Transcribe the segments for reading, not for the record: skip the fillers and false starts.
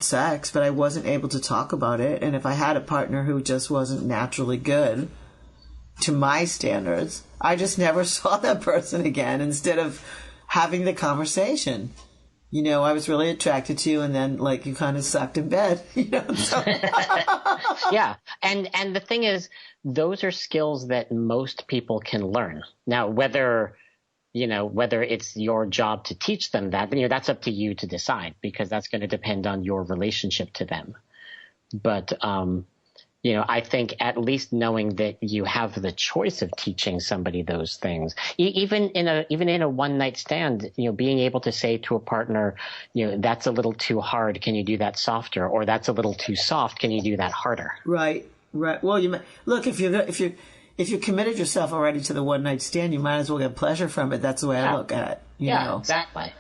sex, but I wasn't able to talk about it. And if I had a partner who just wasn't naturally good to my standards, I just never saw that person again instead of having the conversation. You know, I was really attracted to you, and then, like, you kind of sucked in bed, you know? So. Yeah. And the thing is, those are skills that most people can learn. Now, whether it's your job to teach them that, that's up to you to decide, because that's going to depend on your relationship to them. But, I think at least knowing that you have the choice of teaching somebody those things, even in a one night stand, being able to say to a partner, that's a little too hard. Can you do that softer? Or that's a little too soft. Can you do that harder? Right. Well, look, if you committed yourself already to the one night stand, you might as well get pleasure from it. That's the way I look at it. You know? Exactly.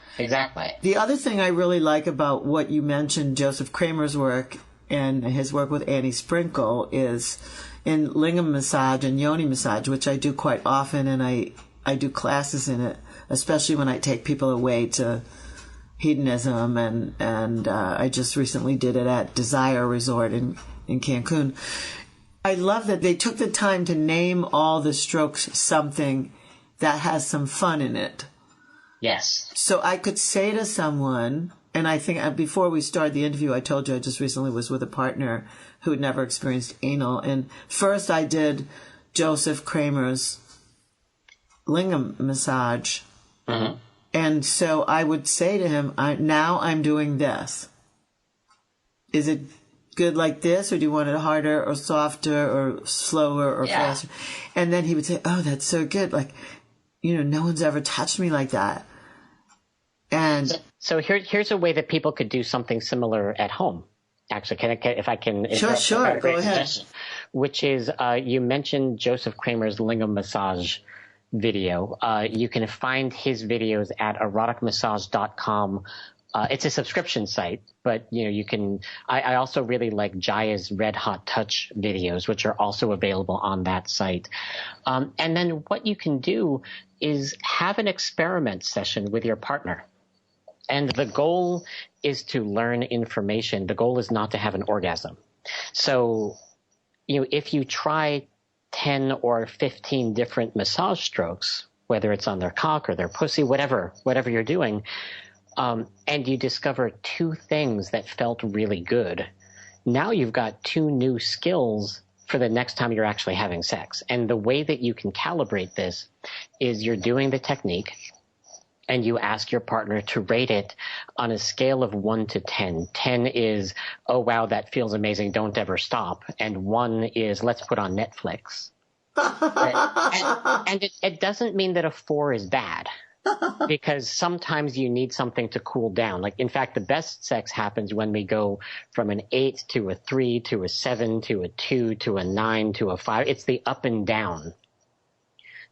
The other thing I really like about what you mentioned, Joseph Kramer's work, and his work with Annie Sprinkle, is in lingam massage and yoni massage, which I do quite often, and I do classes in it, especially when I take people away to hedonism, and I just recently did it at Desire Resort in Cancun. I love that they took the time to name all the strokes something that has some fun in it. Yes. So I could say to someone, and I think before we started the interview, I told you I just recently was with a partner who had never experienced anal. And first I did Joseph Kramer's lingam massage. Mm-hmm. And so I would say to him, now I'm doing this. Is it good like this, or do you want it harder or softer or slower or faster? And then he would say, oh, that's so good. Like, no one's ever touched me like that. And so here's a way that people could do something similar at home. Actually, if I can. Sure. Go ahead. Which is, you mentioned Joseph Kramer's lingam massage video. You can find his videos at eroticmassage.com. It's a subscription site, but you can. I also really like Jaya's Red Hot Touch videos, which are also available on that site. And then what you can do is have an experiment session with your partner. And the goal is to learn information. The goal is not to have an orgasm. So, if you try 10 or 15 different massage strokes, whether it's on their cock or their pussy, whatever you're doing, and you discover two things that felt really good, now you've got two new skills for the next time you're actually having sex. And the way that you can calibrate this is you're doing the technique, and you ask your partner to rate it on a scale of 1 to 10. 10 is, oh, wow, that feels amazing, don't ever stop. And 1 is, let's put on Netflix. and it doesn't mean that a 4 is bad, because sometimes you need something to cool down. Like, in fact, the best sex happens when we go from an 8 to a 3 to a 7 to a 2 to a 9 to a 5. It's the up and down.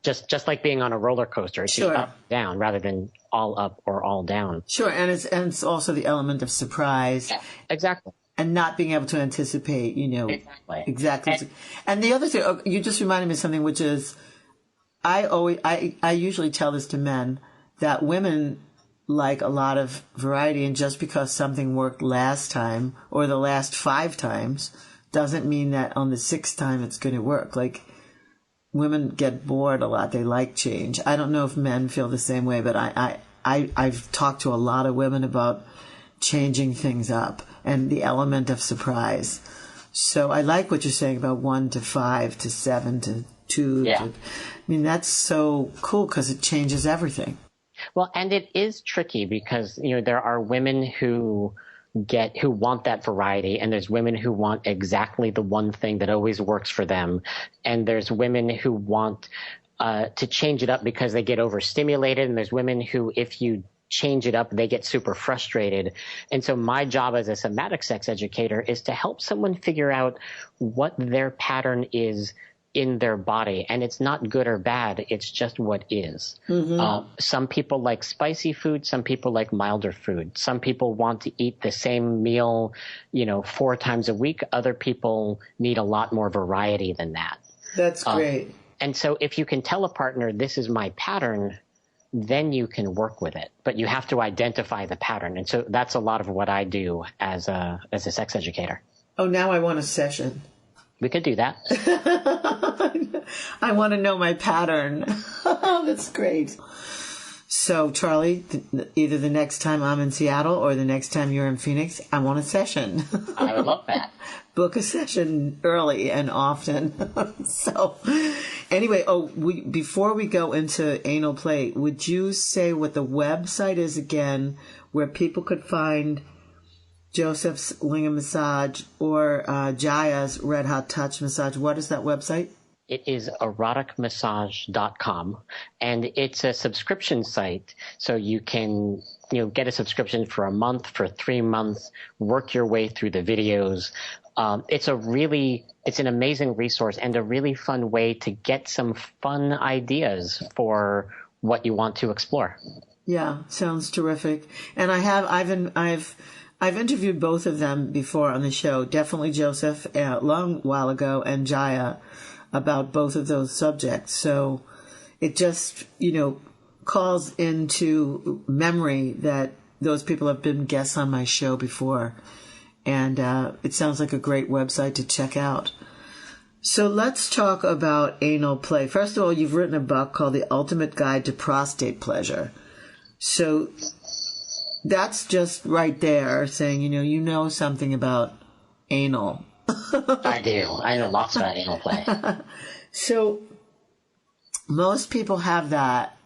Just like being on a roller coaster, it's sure. Up, down, rather than all up or all down. Sure, and it's also the element of surprise. Yeah, exactly. And not being able to anticipate, Exactly. And the other thing, you just reminded me of something, which is, I usually tell this to men, that women like a lot of variety, and just because something worked last time or the last 5 times doesn't mean that on the 6th time it's going to work. Like, women get bored a lot. They like change. I don't know if men feel the same way, but I've talked to a lot of women about changing things up and the element of surprise. So I like what you're saying about 1 to 5 to 7 to 2. Yeah. That's so cool because it changes everything. Well, and it is tricky because, there are women who want that variety, and there's women who want exactly the one thing that always works for them, and there's women who want to change it up because they get overstimulated, and there's women who, if you change it up, they get super frustrated. And so my job as a somatic sex educator is to help someone figure out what their pattern is in their body. And it's not good or bad. It's just what is. Mm-hmm. Some people like spicy food. Some people like milder food. Some people want to eat the same meal, 4 times a week. Other people need a lot more variety than that. That's great. And so if you can tell a partner, this is my pattern, then you can work with it. But you have to identify the pattern. And so that's a lot of what I do as a sex educator. Oh, now I want a session. We could do that. I want to know my pattern. That's great. So, Charlie, either the next time I'm in Seattle or the next time you're in Phoenix, I want a session. I would love that. Book a session early and often. So, anyway, before we go into anal play, would you say what the website is again, where people could find Joseph's Lingam Massage or Jaya's Red Hot Touch Massage? What is that website? It is eroticmassage.com, and it's a subscription site, so you can get a subscription for a month, for 3 months, work your way through the videos. It's an amazing resource and a really fun way to get some fun ideas for what you want to explore. Yeah, sounds terrific. And I've interviewed both of them before on the show. Definitely Joseph a long while ago, and Jaya, about both of those subjects. So it just, calls into memory that those people have been guests on my show before. And it sounds like a great website to check out. So let's talk about anal play. First of all, you've written a book called The Ultimate Guide to Prostate Pleasure. So that's just right there saying, you know something about anal. I do. I know lots about anal play. So most people have that.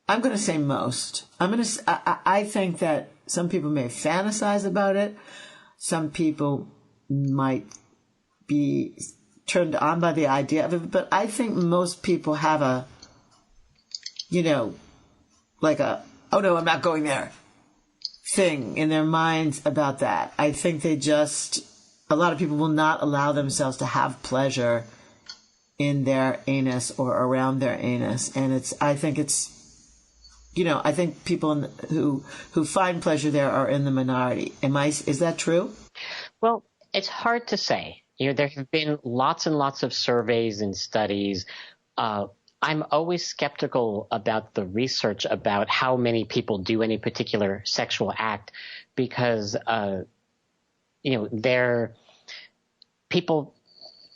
I'm going to say most. I think that some people may fantasize about it. Some people might be turned on by the idea of it. But I think most people have a, oh no, I'm not going there thing in their minds about that. I think a lot of people will not allow themselves to have pleasure in their anus or around their anus. And I think people who find pleasure there are in the minority. Is that true? Well, it's hard to say. There have been lots and lots of surveys and studies. I'm always skeptical about the research about how many people do any particular sexual act because, people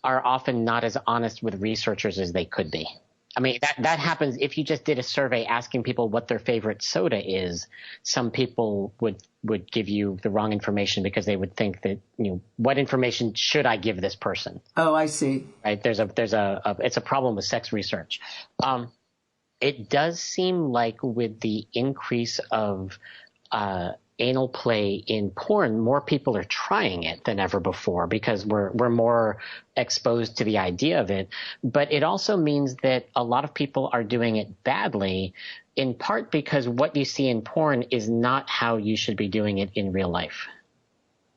are often not as honest with researchers as they could be. I mean, that happens if you just did a survey asking people what their favorite soda is. Some people would give you the wrong information because they would think that, what information should I give this person? Oh, I see. Right. It's a problem with sex research. It does seem like with the increase of, anal play in porn, more people are trying it than ever before because we're more exposed to the idea of it. But it also means that a lot of people are doing it badly, in part because what you see in porn is not how you should be doing it in real life.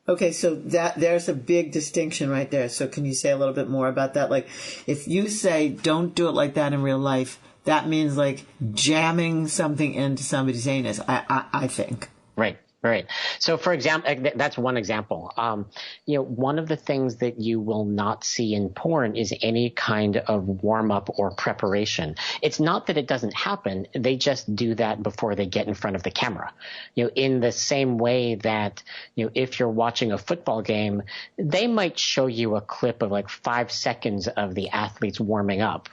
Okay, so there's a big distinction right there. So can you say a little bit more about that? Like, if you say don't do it like that in real life, that means like jamming something into somebody's anus, I think. Right. So, for example, that's one example. One of the things that you will not see in porn is any kind of warm up or preparation. It's not that it doesn't happen. They just do that before they get in front of the camera. In the same way that, if you're watching a football game, they might show you a clip of like 5 seconds of the athletes warming up.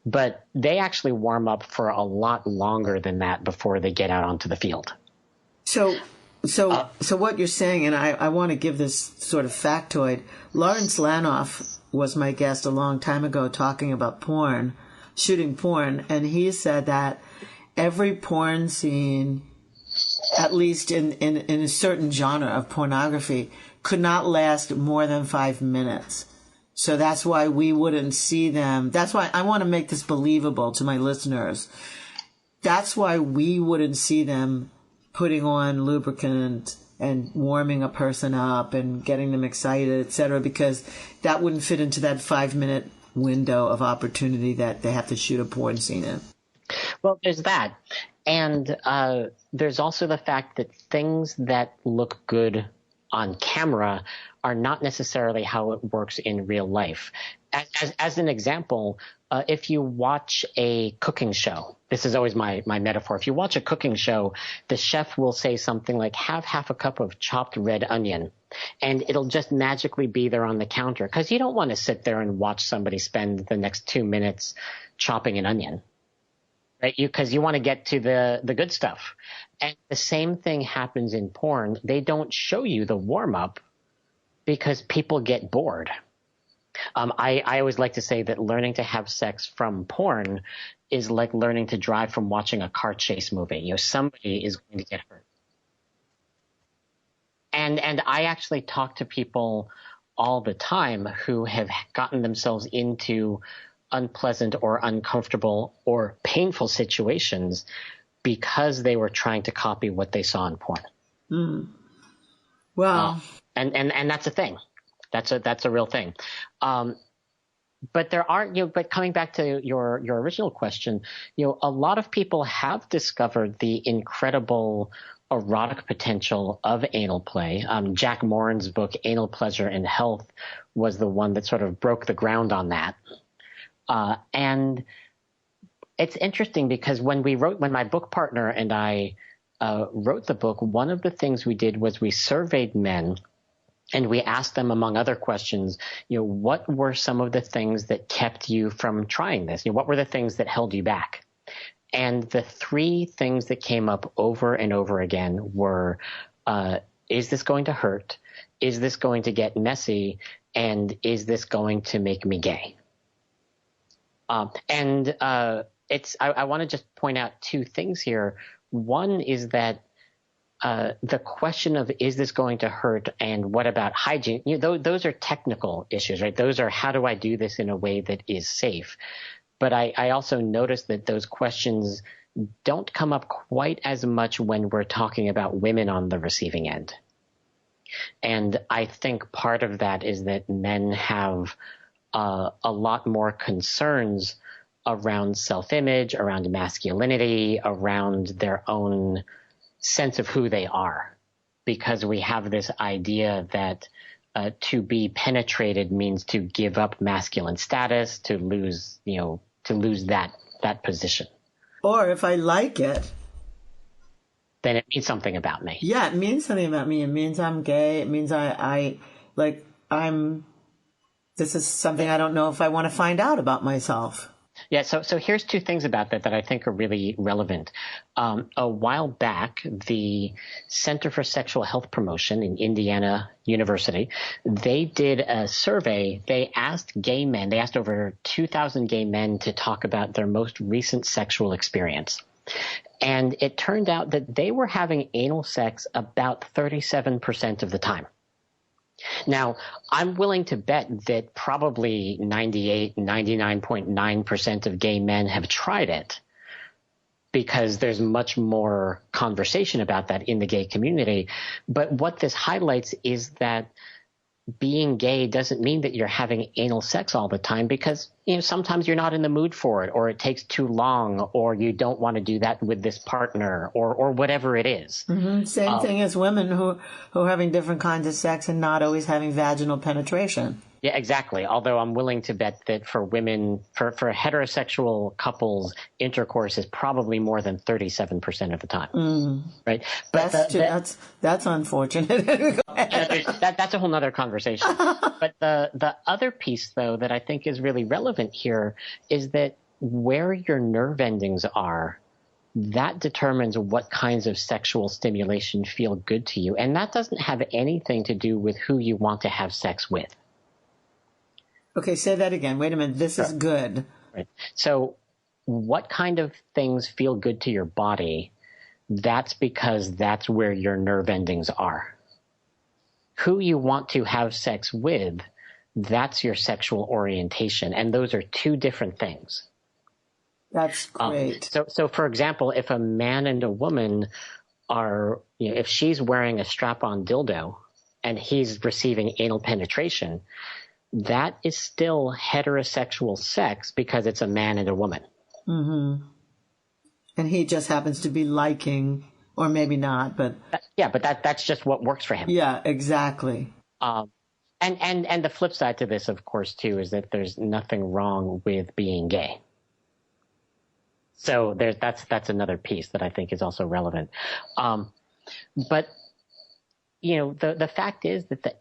But they actually warm up for a lot longer than that before they get out onto the field. So what you're saying, and I want to give this sort of factoid. Lawrence Lanoff was my guest a long time ago talking about porn, shooting porn, and he said that every porn scene, at least in a certain genre of pornography, could not last more than 5 minutes. So that's why we wouldn't see them. That's why I want to make this believable to my listeners. That's why we wouldn't see them putting on lubricant and warming a person up and getting them excited, etc., because that wouldn't fit into that 5-minute window of opportunity that they have to shoot a porn scene in. Well, there's that. And there's also the fact that things that look good on camera are not necessarily how it works in real life. As an example, if you watch a cooking show, this is always my metaphor. If you watch a cooking show, the chef will say something like, have half a cup of chopped red onion, and it'll just magically be there on the counter, because you don't want to sit there and watch somebody spend the next 2 minutes chopping an onion, right? Because you want to get to the good stuff. And the same thing happens in porn. They don't show you the warm-up because people get bored. I always like to say that learning to have sex from porn is like learning to drive from watching a car chase movie. Somebody is going to get hurt. And I actually talk to people all the time who have gotten themselves into unpleasant or uncomfortable or painful situations because they were trying to copy what they saw in porn. Mm. Wow. And that's a thing. That's a real thing. But there are, but coming back to your original question, a lot of people have discovered the incredible erotic potential of anal play. Jack Moran's book, Anal Pleasure and Health, was the one that sort of broke the ground on that. And it's interesting because when my book partner and I wrote the book, one of the things we did was we surveyed men. And we asked them, among other questions, what were some of the things that kept you from trying this? What were the things that held you back? And the three things that came up over and over again were, is this going to hurt? Is this going to get messy? And is this going to make me gay? I want to just point out two things here. One is that the question of is this going to hurt and what about hygiene, those are technical issues, right? Those are how do I do this in a way that is safe? But I also noticed that those questions don't come up quite as much when we're talking about women on the receiving end. And I think part of that is that men have a lot more concerns around self-image, around masculinity, around their own sense of who they are, because we have this idea that to be penetrated means to give up masculine status, to lose that position. Or if I like it, then it means something about me. Yeah, it means something about me. It means I'm gay. It means this is something I don't know if I want to find out about myself. Yeah, so here's two things about that I think are really relevant. A while back, the Center for Sexual Health Promotion in Indiana University, they did a survey. They asked over 2,000 gay men to talk about their most recent sexual experience. And it turned out that they were having anal sex about 37% of the time. Now, I'm willing to bet that probably 99.9% of gay men have tried it, because there's much more conversation about that in the gay community. But what this highlights is that being gay doesn't mean that you're having anal sex all the time, because sometimes you're not in the mood for it, or it takes too long, or you don't want to do that with this partner, or whatever it is. Mm-hmm. Same thing as women who are having different kinds of sex and not always having vaginal penetration. Yeah, exactly. Although I'm willing to bet that for women, for heterosexual couples, intercourse is probably more than 37% of the time. Mm. Right? But that's unfortunate. That's a whole nother conversation. But the other piece, though, that I think is really relevant here is that where your nerve endings are, that determines what kinds of sexual stimulation feel good to you. And that doesn't have anything to do with who you want to have sex with. Okay, say that again. Wait a minute. This is good. Right. So what kind of things feel good to your body? That's because that's where your nerve endings are. Who you want to have sex with, that's your sexual orientation. And those are two different things. That's great. So for example, if a man and a woman are, if she's wearing a strap-on dildo and he's receiving anal penetration, that is still heterosexual sex because it's a man and a woman. Mm-hmm. And he just happens to be liking, or maybe not, but... But that's just what works for him. Yeah, exactly. And the flip side to this, of course, too, is that there's nothing wrong with being gay. So that's another piece that I think is also relevant. But, you know, the fact is that the